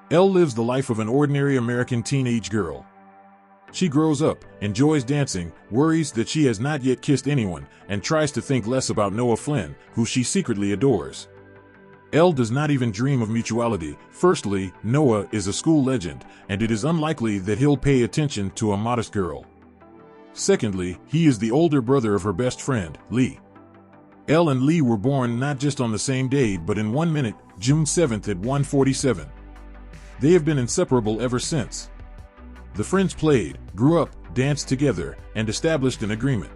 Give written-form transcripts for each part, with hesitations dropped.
Elle lives the life of an ordinary American teenage girl. She grows up, enjoys dancing, worries that she has not yet kissed anyone, and tries to think less about Noah Flynn, who she secretly adores. Elle does not even dream of mutuality. Firstly, Noah is a school legend, and it is unlikely that he'll pay attention to a modest girl. Secondly, he is the older brother of her best friend, Lee. Elle and Lee were born not just on the same day but in 1 minute, June 7th at 1:47. They have been inseparable ever since. The friends played, grew up, danced together, and established an agreement.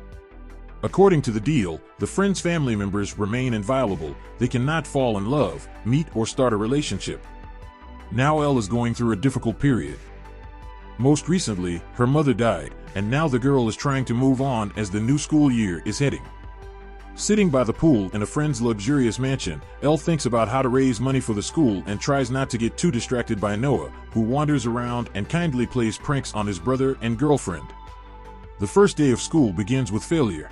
According to the deal, the friends' family members remain inviolable. They cannot fall in love, meet, or start a relationship. Now Elle is going through a difficult period. Most recently, her mother died, and now the girl is trying to move on as the new school year is heading. Sitting by the pool in a friend's luxurious mansion, Elle thinks about how to raise money for the school and tries not to get too distracted by Noah, who wanders around and kindly plays pranks on his brother and girlfriend. The first day of school begins with failure.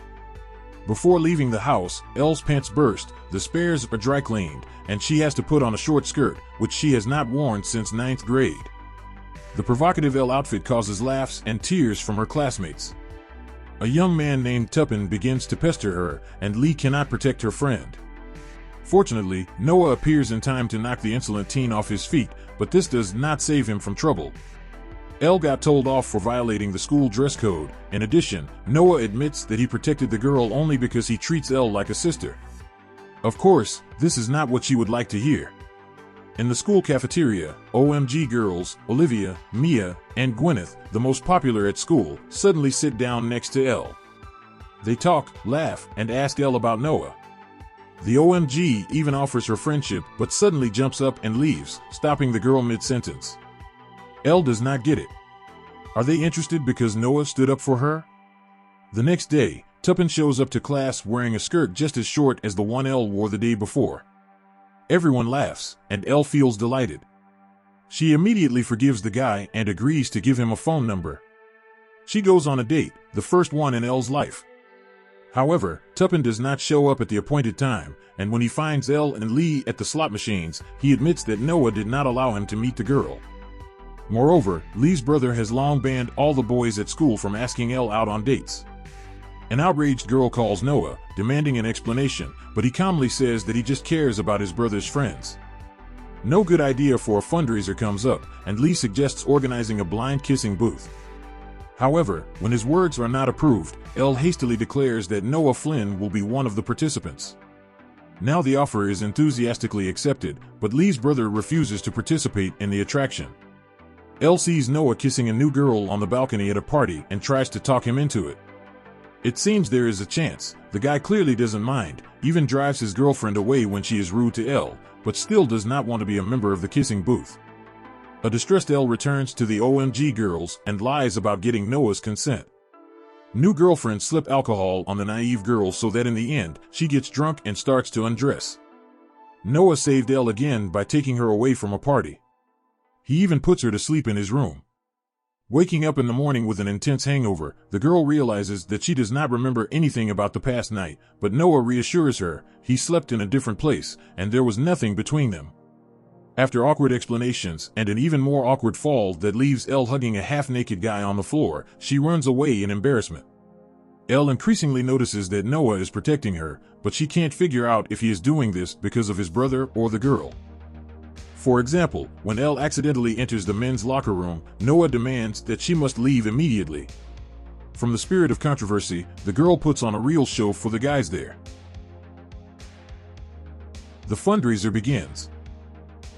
Before leaving the house, Elle's pants burst, the spares are dry cleaned, and she has to put on a short skirt, which she has not worn since 9th grade. The provocative Elle outfit causes laughs and tears from her classmates. A young man named Tuppen begins to pester her, and Lee cannot protect her friend. Fortunately, Noah appears in time to knock the insolent teen off his feet, but this does not save him from trouble. Elle got told off for violating the school dress code. In addition, Noah admits that he protected the girl only because he treats Elle like a sister. Of course, this is not what she would like to hear. In the school cafeteria, OMG girls, Olivia, Mia, and Gwyneth, the most popular at school, suddenly sit down next to Elle. They talk, laugh, and ask Elle about Noah. The OMG even offers her friendship, but suddenly jumps up and leaves, stopping the girl mid-sentence. Elle does not get it. Are they interested because Noah stood up for her? The next day, Tuppen shows up to class wearing a skirt just as short as the one Elle wore the day before. Everyone laughs, and Elle feels delighted. She immediately forgives the guy and agrees to give him a phone number. She goes on a date, the first one in Elle's life. However, Tuppen does not show up at the appointed time, and when he finds Elle and Lee at the slot machines, he admits that Noah did not allow him to meet the girl. Moreover, Lee's brother has long banned all the boys at school from asking Elle out on dates. An outraged girl calls Noah, demanding an explanation, but he calmly says that he just cares about his brother's friends. No good idea for a fundraiser comes up, and Lee suggests organizing a blind kissing booth. However, when his words are not approved, Elle hastily declares that Noah Flynn will be one of the participants. Now the offer is enthusiastically accepted, but Lee's brother refuses to participate in the attraction. Elle sees Noah kissing a new girl on the balcony at a party and tries to talk him into it. It seems there is a chance. The guy clearly doesn't mind, even drives his girlfriend away when she is rude to Elle, but still does not want to be a member of the kissing booth. A distressed Elle returns to the OMG girls and lies about getting Noah's consent. New girlfriends slip alcohol on the naive girl so that in the end, she gets drunk and starts to undress. Noah saved Elle again by taking her away from a party. He even puts her to sleep in his room. Waking up in the morning with an intense hangover, the girl realizes that she does not remember anything about the past night, but Noah reassures her he slept in a different place, and there was nothing between them. After awkward explanations and an even more awkward fall that leaves Elle hugging a half-naked guy on the floor, she runs away in embarrassment. Elle increasingly notices that Noah is protecting her, but she can't figure out if he is doing this because of his brother or the girl. For example, when Elle accidentally enters the men's locker room, Noah demands that she must leave immediately. From the spirit of controversy, the girl puts on a real show for the guys there. The fundraiser begins.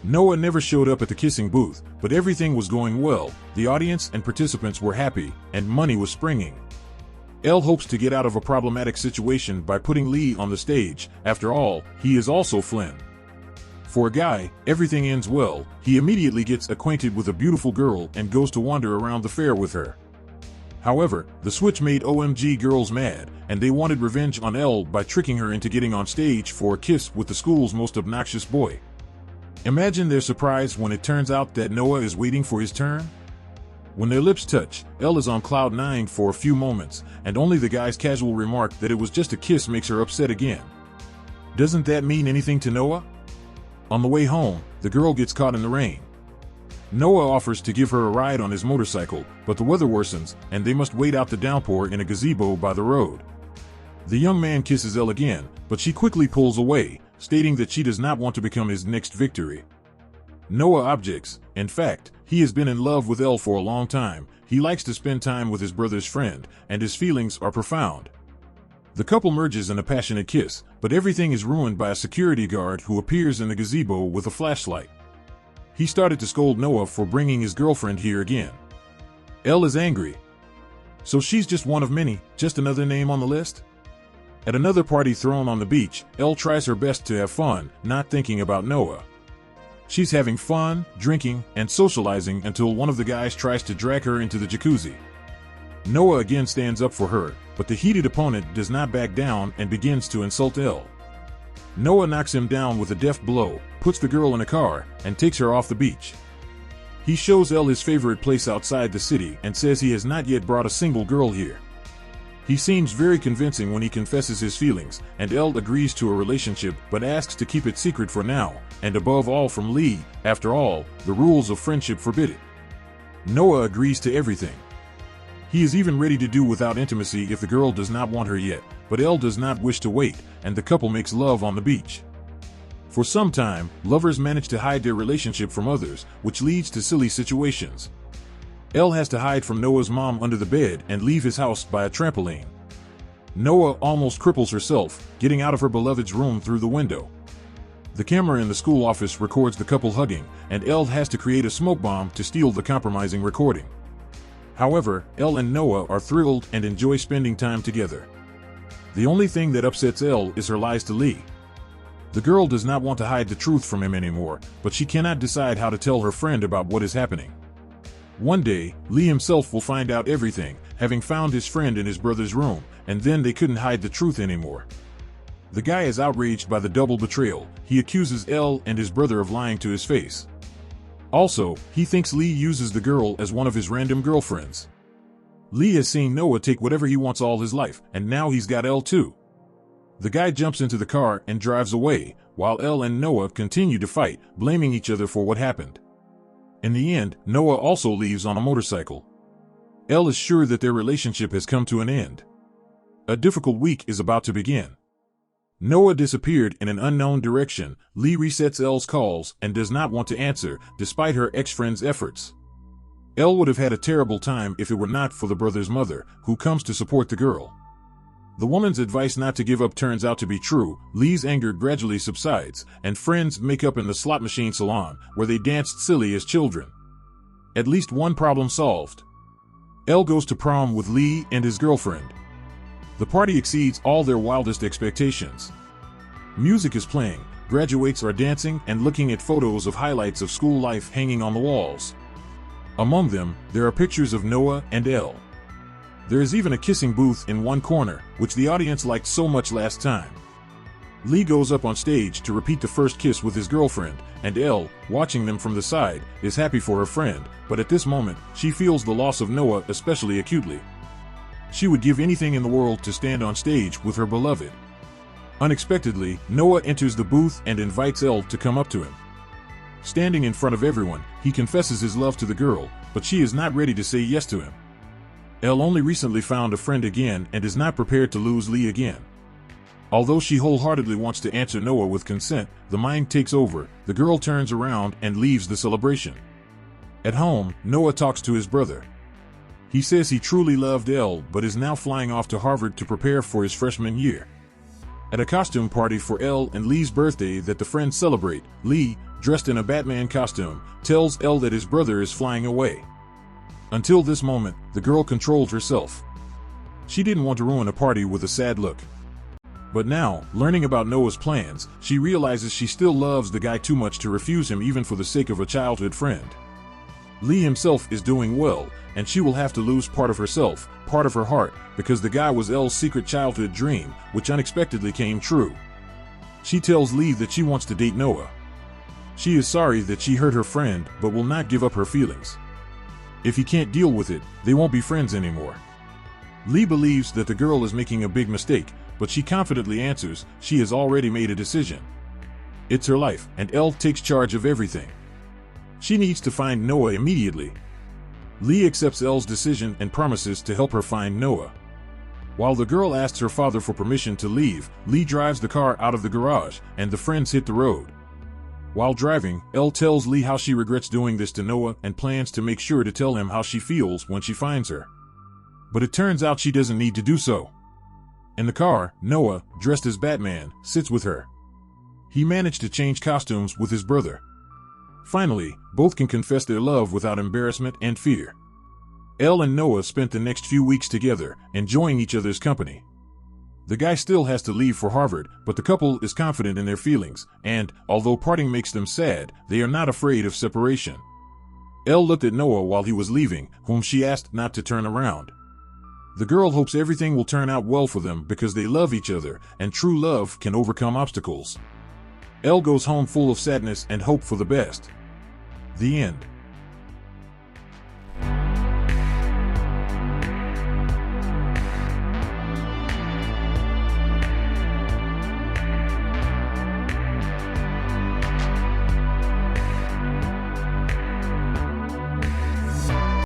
Noah never showed up at the kissing booth, but everything was going well, the audience and participants were happy, and money was springing. Elle hopes to get out of a problematic situation by putting Lee on the stage. After all, he is also Flynn. For a guy, everything ends well. He immediately gets acquainted with a beautiful girl and goes to wander around the fair with her. However, the switch made OMG girls mad, and they wanted revenge on Elle by tricking her into getting on stage for a kiss with the school's most obnoxious boy. Imagine their surprise when it turns out that Noah is waiting for his turn. When their lips touch, Elle is on cloud 9 for a few moments, and only the guy's casual remark that it was just a kiss makes her upset again. Doesn't that mean anything to Noah? On the way home, the girl gets caught in the rain. Noah offers to give her a ride on his motorcycle, but the weather worsens, and they must wait out the downpour in a gazebo by the road. The young man kisses Elle again, but she quickly pulls away, stating that she does not want to become his next victory. Noah objects. In fact, he has been in love with Elle for a long time. He likes to spend time with his brother's friend, and his feelings are profound. The couple merges in a passionate kiss, but everything is ruined by a security guard who appears in the gazebo with a flashlight. He started to scold Noah for bringing his girlfriend here again. Elle is angry. So she's just one of many, just another name on the list? At another party thrown on the beach, Elle tries her best to have fun, not thinking about Noah. She's having fun, drinking, and socializing until one of the guys tries to drag her into the jacuzzi. Noah again stands up for her, but the heated opponent does not back down and begins to insult Elle. Noah knocks him down with a deft blow, puts the girl in a car, and takes her off the beach. He shows Elle his favorite place outside the city and says he has not yet brought a single girl here. He seems very convincing when he confesses his feelings, and Elle agrees to a relationship but asks to keep it secret for now, and above all from Lee. After all, the rules of friendship forbid it. Noah agrees to everything. He is even ready to do without intimacy if the girl does not want her yet, but Elle does not wish to wait, and the couple makes love on the beach. For some time, lovers manage to hide their relationship from others, which leads to silly situations. Elle has to hide from Noah's mom under the bed and leave his house by a trampoline. Noah almost cripples herself, getting out of her beloved's room through the window. The camera in the school office records the couple hugging, and Elle has to create a smoke bomb to steal the compromising recording. However, Elle and Noah are thrilled and enjoy spending time together. The only thing that upsets Elle is her lies to Lee. The girl does not want to hide the truth from him anymore, but she cannot decide how to tell her friend about what is happening. One day, Lee himself will find out everything, having found his friend in his brother's room, and then they couldn't hide the truth anymore. The guy is outraged by the double betrayal. He accuses Elle and his brother of lying to his face. Also, he thinks Lee uses the girl as one of his random girlfriends. Lee has seen Noah take whatever he wants all his life, and now he's got Elle too. The guy jumps into the car and drives away, while Elle and Noah continue to fight, blaming each other for what happened. In the end, Noah also leaves on a motorcycle. Elle is sure that their relationship has come to an end. A difficult week is about to begin. Noah disappeared in an unknown direction. Lee resets Elle's calls and does not want to answer, despite her ex-friend's efforts. Elle would have had a terrible time if it were not for the brother's mother, who comes to support the girl. The woman's advice not to give up turns out to be true. Lee's anger gradually subsides, and friends make up in the slot machine salon, where they danced silly as children. At least one problem solved. Elle goes to prom with Lee and his girlfriend. The party exceeds all their wildest expectations. Music is playing, graduates are dancing and looking at photos of highlights of school life hanging on the walls. Among them, there are pictures of Noah and Elle. There is even a kissing booth in one corner, which the audience liked so much last time. Lee goes up on stage to repeat the first kiss with his girlfriend, and Elle, watching them from the side, is happy for her friend, but at this moment, she feels the loss of Noah especially acutely. She would give anything in the world to stand on stage with her beloved. Unexpectedly, Noah enters the booth and invites Elle to come up to him. Standing in front of everyone, he confesses his love to the girl, but she is not ready to say yes to him. Elle only recently found a friend again and is not prepared to lose Lee again. Although she wholeheartedly wants to answer Noah with consent, the mind takes over. The girl turns around and leaves the celebration. At home, Noah talks to his brother. He says he truly loved Elle but is now flying off to Harvard to prepare for his freshman year. At a costume party for Elle and Lee's birthday that the friends celebrate, Lee, dressed in a Batman costume, tells Elle that his brother is flying away. Until this moment, the girl controlled herself. She didn't want to ruin a party with a sad look. But now, learning about Noah's plans, she realizes she still loves the guy too much to refuse him even for the sake of a childhood friend. Lee himself is doing well, and she will have to lose part of herself, part of her heart, because the guy was Elle's secret childhood dream, which unexpectedly came true. She tells Lee that she wants to date Noah. She is sorry that she hurt her friend, but will not give up her feelings. If he can't deal with it, they won't be friends anymore. Lee believes that the girl is making a big mistake, but she confidently answers she has already made a decision. It's her life, and Elle takes charge of everything. She needs to find Noah immediately. Lee accepts Elle's decision and promises to help her find Noah. While the girl asks her father for permission to leave, Lee drives the car out of the garage, and the friends hit the road. While driving, Elle tells Lee how she regrets doing this to Noah and plans to make sure to tell him how she feels when she finds her. But it turns out she doesn't need to do so. In the car, Noah, dressed as Batman, sits with her. He managed to change costumes with his brother. Finally, both can confess their love without embarrassment and fear. Elle and Noah spent the next few weeks together, enjoying each other's company. The guy still has to leave for Harvard, but the couple is confident in their feelings, and, although parting makes them sad, they are not afraid of separation. Elle looked at Noah while he was leaving, whom she asked not to turn around. The girl hopes everything will turn out well for them because they love each other, and true love can overcome obstacles. Elle goes home full of sadness and hope for the best. The end.